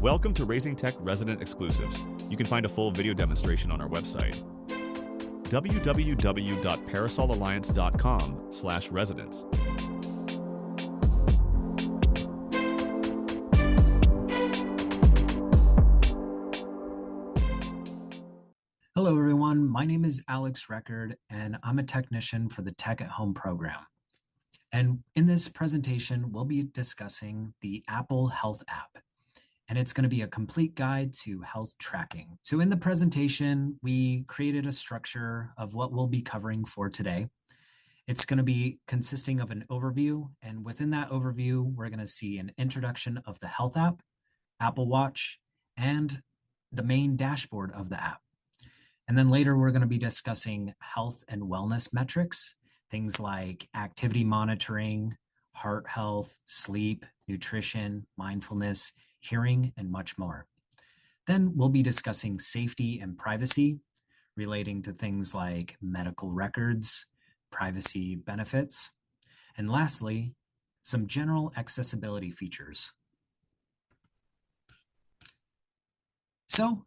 Welcome to Raising Tech Resident Exclusives. You can find a full video demonstration on our website, www.parasolalliance.com/residents. Hello, everyone. My name is Alex Reckard, and I'm a technician for the Tech at Home program. And in this presentation, we'll be discussing the Apple Health app, and it's going to be a complete guide to health tracking. So in the presentation, we created a structure of what we'll be covering for today. It's going to be consisting of an overview, and within that overview, we're going to see an introduction of the Health app, Apple Watch, and the main dashboard of the app. And then later, we're going to be discussing health and wellness metrics, things like activity monitoring, heart health, sleep, nutrition, mindfulness, hearing, and much more. Then we'll be discussing safety and privacy relating to things like medical records, privacy benefits, and lastly, some general accessibility features. So,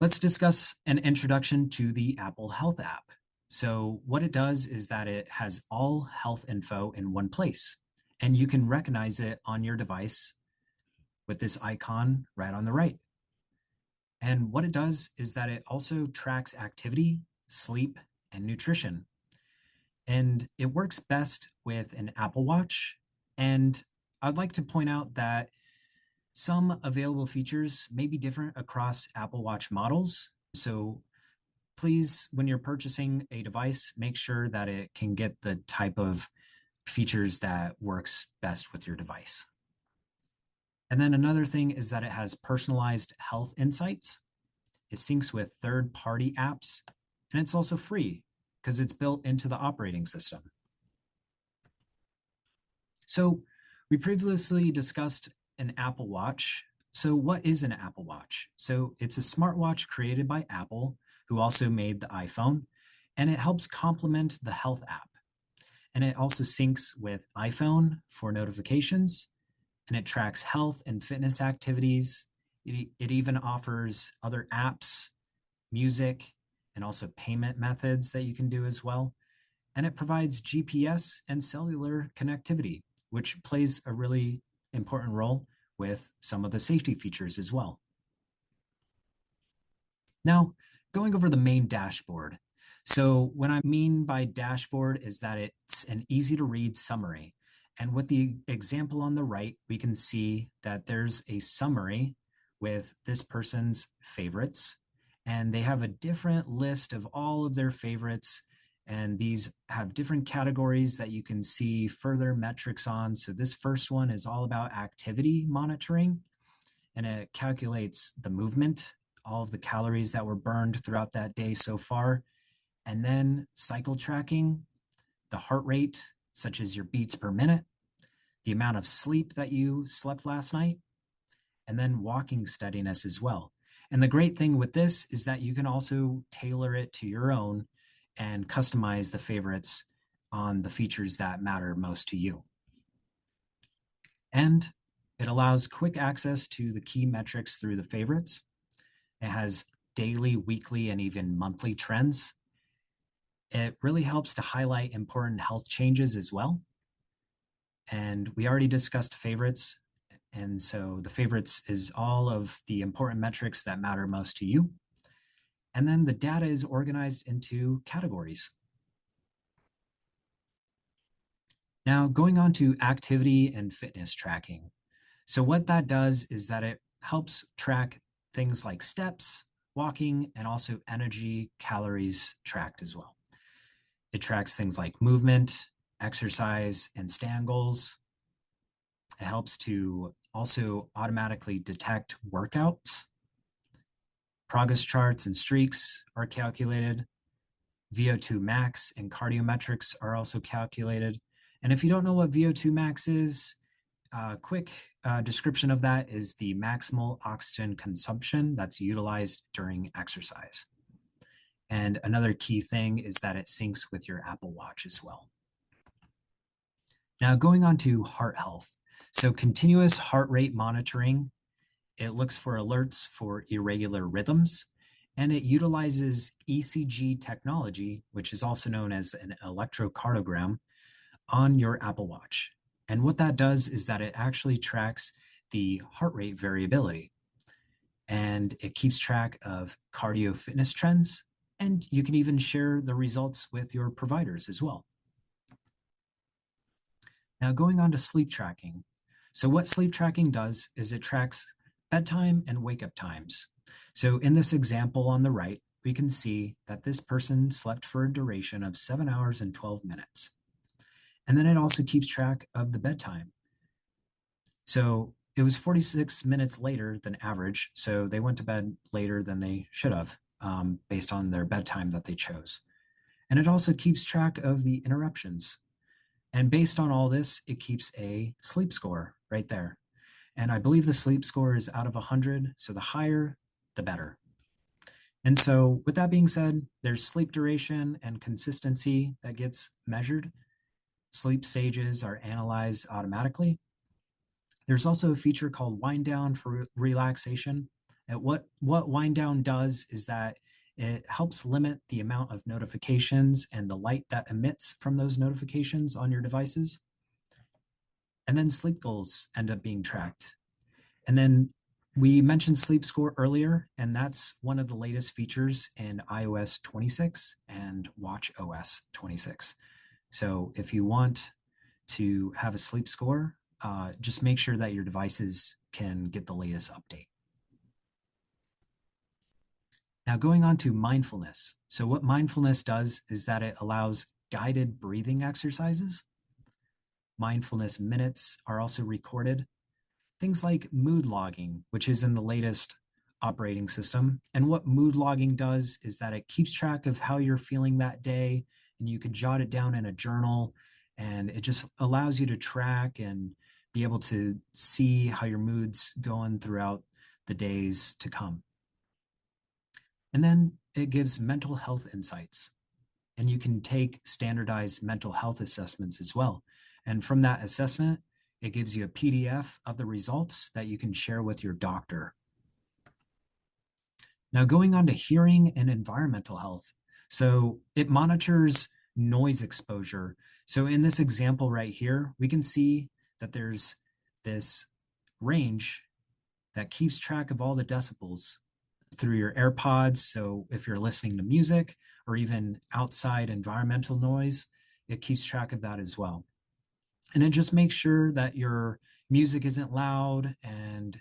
let's discuss an introduction to the Apple Health app. So what it does is that it has all health info in one place, and you can recognize it on your device with this icon right on the right. And what it does is that it also tracks activity, sleep, and nutrition. And it works best with an Apple Watch. And I'd like to point out that some available features may be different across Apple Watch models. So please, when you're purchasing a device, make sure that it can get the type of features that works best with your device. And then another thing is that it has personalized health insights. It syncs with third-party apps, and it's also free because it's built into the operating system. So we previously discussed an Apple Watch. So what is an Apple Watch? So it's a smartwatch created by Apple, who also made the iPhone, and it helps complement the Health app. And it also syncs with iPhone for notifications, and it tracks health and fitness activities. It even offers other apps, music, and also payment methods that you can do as well. And it provides GPS and cellular connectivity, which plays a really important role with some of the safety features as well. Now, going over the main dashboard. So what I mean by dashboard is that it's an easy to read summary. And with the example on the right, we can see that there's a summary with this person's favorites, and they have a different list of all of their favorites. And these have different categories that you can see further metrics on. So this first one is all about activity monitoring, and it calculates the movement, all of the calories that were burned throughout that day so far. And then cycle tracking, the heart rate, such as your beats per minute, the amount of sleep that you slept last night, and then walking steadiness as well. And the great thing with this is that you can also tailor it to your own and customize the favorites on the features that matter most to you. And it allows quick access to the key metrics through the favorites. It has daily, weekly, and even monthly trends. It really helps to highlight important health changes as well. And we already discussed favorites. And so the favorites is all of the important metrics that matter most to you. And then the data is organized into categories. Now, going on to activity and fitness tracking. So what that does is that it helps track things like steps, walking, and also energy, calories tracked as well. It tracks things like movement, exercise, and stand goals. It helps to also automatically detect workouts. Progress charts and streaks are calculated. VO2 max and cardiometrics are also calculated. And if you don't know what VO2 max is, a quick description of that is the maximal oxygen consumption that's utilized during exercise. And another key thing is that it syncs with your Apple Watch as well. Now going on to heart health. So continuous heart rate monitoring It looks for alerts for irregular rhythms, and it utilizes ECG technology, which is also known as an electrocardiogram, on your Apple Watch. And what that does is that it actually tracks the heart rate variability, and it keeps track of cardio fitness trends. And you can even share the results with your providers as well. Now, going on to sleep tracking. So, what sleep tracking does is it tracks bedtime and wake up times. So, in this example on the right, we can see that this person slept for a duration of 7 hours and 12 minutes. And then it also keeps track of the bedtime. So, it was 46 minutes later than average. So, they went to bed later than they should have based on their bedtime that they chose. And it also keeps track of the interruptions. And based on all this, it keeps a sleep score right there. And I believe the sleep score is out of 100. So the higher, the better. And so with that being said, there's sleep duration and consistency that gets measured. Sleep stages are analyzed automatically. There's also a feature called wind down for relaxation. And what wind down does is that it helps limit the amount of notifications and the light that emits from those notifications on your devices. And then sleep goals end up being tracked. And then we mentioned sleep score earlier, and that's one of the latest features in iOS 26 and watch OS 26. So if you want to have a sleep score, just make sure that your devices can get the latest update. Now, going on to mindfulness. So what mindfulness does is that it allows guided breathing exercises. Mindfulness minutes are also recorded. Things like mood logging, which is in the latest operating system. And what mood logging does is that it keeps track of how you're feeling that day, and you can jot it down in a journal, and it just allows you to track and be able to see how your mood's going throughout the days to come. And then it gives mental health insights, and you can take standardized mental health assessments as well. And from that assessment, it gives you a PDF of the results that you can share with your doctor. Now, going on to hearing and environmental health. So it monitors noise exposure. So in this example right here, we can see that there's this range that keeps track of all the decibels through your AirPods. So if you're listening to music or even outside environmental noise, it keeps track of that as well. And it just makes sure that your music isn't loud. And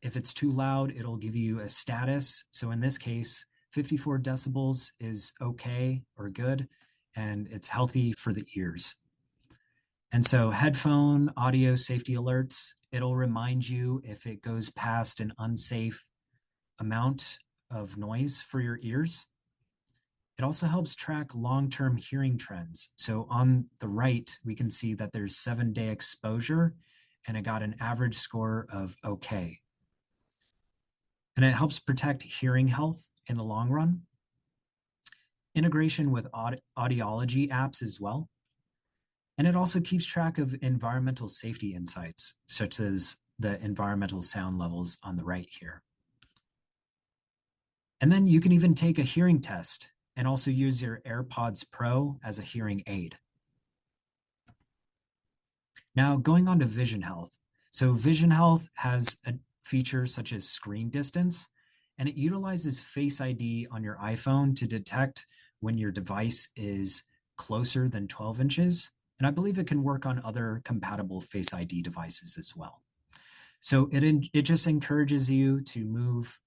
if it's too loud, it'll give you a status. So in this case, 54 decibels is okay or good, and it's healthy for the ears. And so headphone audio safety alerts, it'll remind you if it goes past an unsafe amount of noise for your ears. It also helps track long-term hearing trends. So on the right, we can see that there's 7-day exposure, and it got an average score of okay. And it helps protect hearing health in the long run. Integration with audiology apps as well. And it also keeps track of environmental safety insights, such as the environmental sound levels on the right here. And then you can even take a hearing test and also use your AirPods Pro as a hearing aid. Now, going on to vision health. So vision health has a feature such as screen distance, and it utilizes Face ID on your iPhone to detect when your device is closer than 12 inches. And I believe it can work on other compatible Face ID devices as well. So it just encourages you to move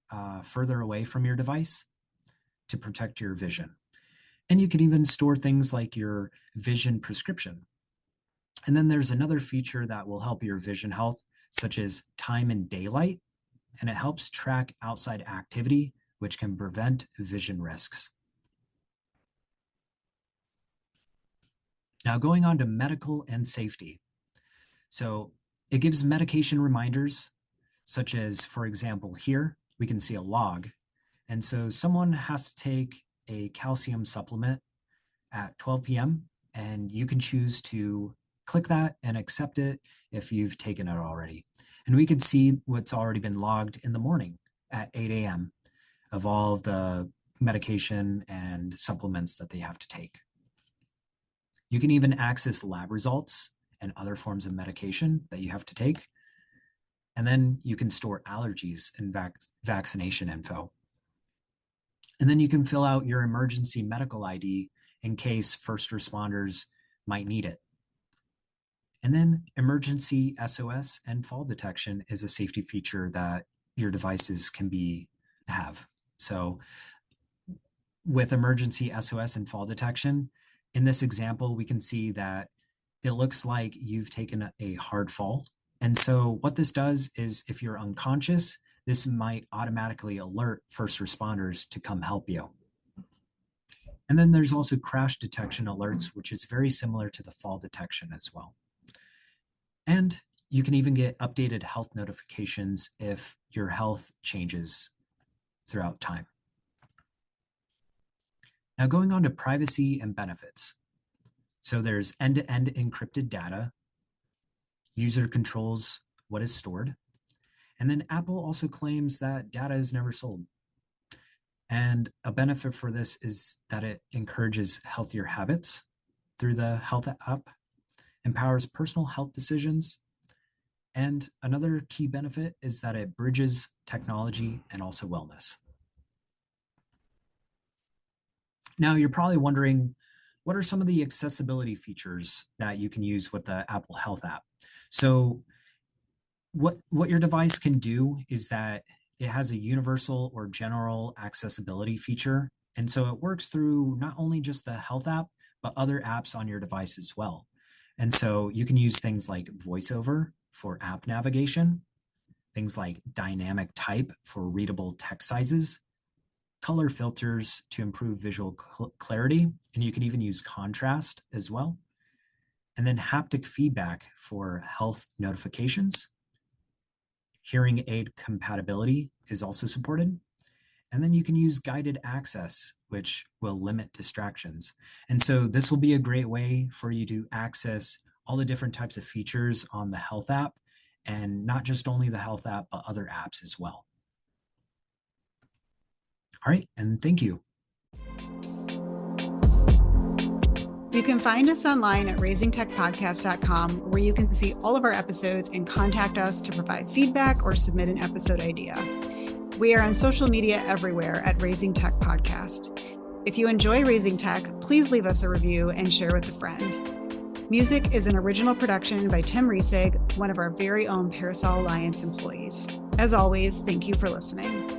further away from your device to protect your vision. And you can even store things like your vision prescription. And then there's another feature that will help your vision health, such as time in daylight, and it helps track outside activity, which can prevent vision risks. Now, going on to medical and safety. So it gives medication reminders, such as, for example, here, we can see a log. And so someone has to take a calcium supplement at 12 p.m., and you can choose to click that and accept it if you've taken it already. And we could see what's already been logged in the morning at 8 a.m. of all of the medication and supplements that they have to take. You can even access lab results and other forms of medication that you have to take. And then you can store allergies and vaccination info. And then you can fill out your emergency medical ID in case first responders might need it. And then emergency SOS and fall detection is a safety feature that your devices can have. So with emergency SOS and fall detection, in this example, we can see that it looks like you've taken a hard fall. And so what this does is if you're unconscious, this might automatically alert first responders to come help you. And then there's also crash detection alerts, which is very similar to the fall detection as well. And you can even get updated health notifications if your health changes throughout time. Now going on to privacy and benefits. So there's end-to-end encrypted data. User controls what is stored. And then Apple also claims that data is never sold. And a benefit for this is that it encourages healthier habits through the health app, empowers personal health decisions. And another key benefit is that it bridges technology and also wellness. Now, you're probably wondering, what are some of the accessibility features that you can use with the Apple Health app? So what your device can do is that it has a universal or general accessibility feature. And so it works through not only just the Health app, but other apps on your device as well. And so you can use things like VoiceOver for app navigation, things like dynamic type for readable text sizes, color filters to improve visual clarity, and you can even use contrast as well. And then haptic feedback for health notifications. Hearing aid compatibility is also supported. And then you can use guided access, which will limit distractions. And so this will be a great way for you to access all the different types of features on the Health app, and not just only the Health app, but other apps as well. All right, and thank you. You can find us online at raisingtechpodcast.com, where you can see all of our episodes and contact us to provide feedback or submit an episode idea. We are on social media everywhere at Raising Tech Podcast. If you enjoy Raising Tech, please leave us a review and share with a friend. Music is an original production by Tim Riesig, one of our very own Parasol Alliance employees. As always, thank you for listening.